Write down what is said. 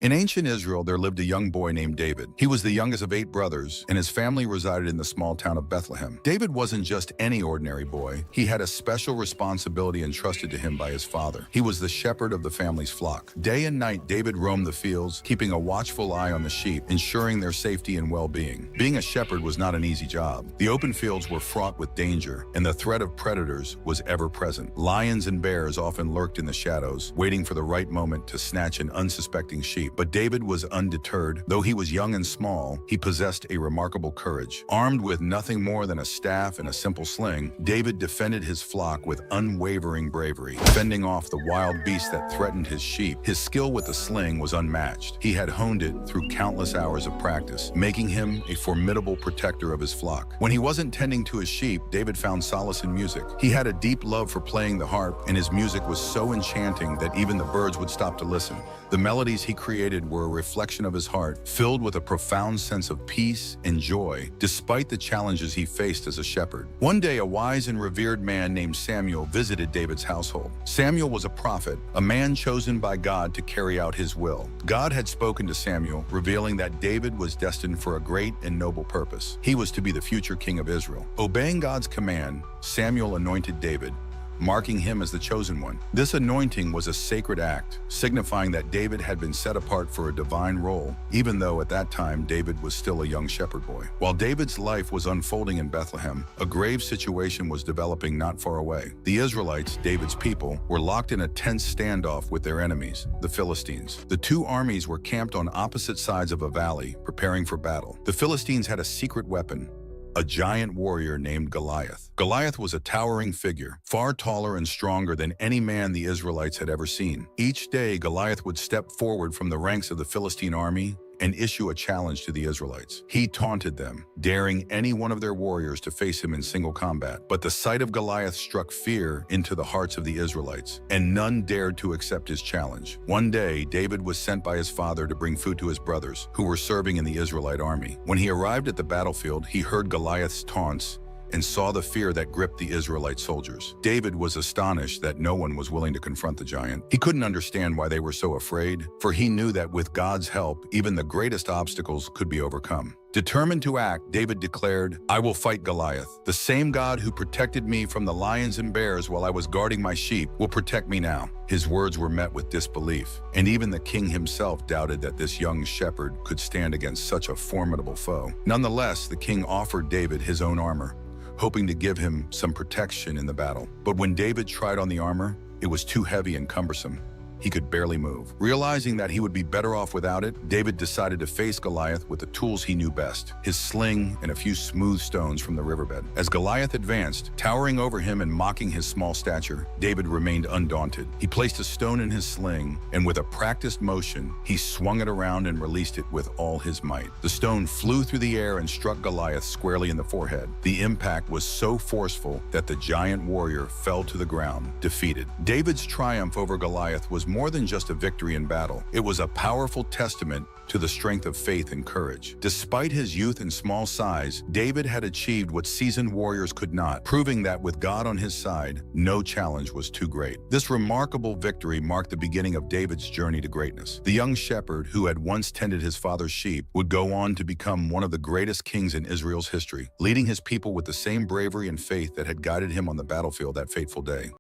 In ancient Israel, there lived a young boy named David. He was the youngest of 8 brothers, and his family resided in the small town of Bethlehem. David wasn't just any ordinary boy. He had a special responsibility entrusted to him by his father. He was the shepherd of the family's flock. Day and night, David roamed the fields, keeping a watchful eye on the sheep, ensuring their safety and well-being. Being a shepherd was not an easy job. The open fields were fraught with danger, and the threat of predators was ever present. Lions and bears often lurked in the shadows, waiting for the right moment to snatch an unsuspecting sheep. But David was undeterred. Though he was young and small, he possessed a remarkable courage. Armed with nothing more than a staff and a simple sling, David defended his flock with unwavering bravery, fending off the wild beasts that threatened his sheep. His skill with the sling was unmatched. He had honed it through countless hours of practice, making him a formidable protector of his flock. When he wasn't tending to his sheep, David found solace in music. He had a deep love for playing the harp, and his music was so enchanting that even the birds would stop to listen. The melodies he created were a reflection of his heart, filled with a profound sense of peace and joy, despite the challenges he faced as a shepherd. One day, a wise and revered man named Samuel visited David's household. Samuel was a prophet, a man chosen by God to carry out his will. God had spoken to Samuel, revealing that David was destined for a great and noble purpose. He was to be the future king of Israel. Obeying God's command, Samuel anointed David, marking him as the chosen one. This anointing was a sacred act, signifying that David had been set apart for a divine role, even though at that time David was still a young shepherd boy. While David's life was unfolding in Bethlehem, a grave situation was developing not far away. The Israelites, David's people, were locked in a tense standoff with their enemies, the Philistines. The two armies were camped on opposite sides of a valley, preparing for battle. The Philistines had a secret weapon, a giant warrior named Goliath. Goliath was a towering figure, far taller and stronger than any man the Israelites had ever seen. Each day, Goliath would step forward from the ranks of the Philistine army and issue a challenge to the Israelites. He taunted them, daring any one of their warriors to face him in single combat. But the sight of Goliath struck fear into the hearts of the Israelites, and none dared to accept his challenge. One day, David was sent by his father to bring food to his brothers, who were serving in the Israelite army. When he arrived at the battlefield, he heard Goliath's taunts and saw the fear that gripped the Israelite soldiers. David was astonished that no one was willing to confront the giant. He couldn't understand why they were so afraid, for he knew that with God's help, even the greatest obstacles could be overcome. Determined to act, David declared, "I will fight Goliath. The same God who protected me from the lions and bears while I was guarding my sheep will protect me now." His words were met with disbelief, and even the king himself doubted that this young shepherd could stand against such a formidable foe. Nonetheless, the king offered David his own armor, hoping to give him some protection in the battle. But when David tried on the armor, it was too heavy and cumbersome. He could barely move. Realizing that he would be better off without it, David decided to face Goliath with the tools he knew best, his sling and a few smooth stones from the riverbed. As Goliath advanced, towering over him and mocking his small stature, David remained undaunted. He placed a stone in his sling, and with a practiced motion, he swung it around and released it with all his might. The stone flew through the air and struck Goliath squarely in the forehead. The impact was so forceful that the giant warrior fell to the ground, defeated. David's triumph over Goliath was more than just a victory in battle. It was a powerful testament to the strength of faith and courage. Despite his youth and small size, David had achieved what seasoned warriors could not, proving that with God on his side, no challenge was too great. This remarkable victory marked the beginning of David's journey to greatness. The young shepherd, who had once tended his father's sheep, would go on to become one of the greatest kings in Israel's history, leading his people with the same bravery and faith that had guided him on the battlefield that fateful day.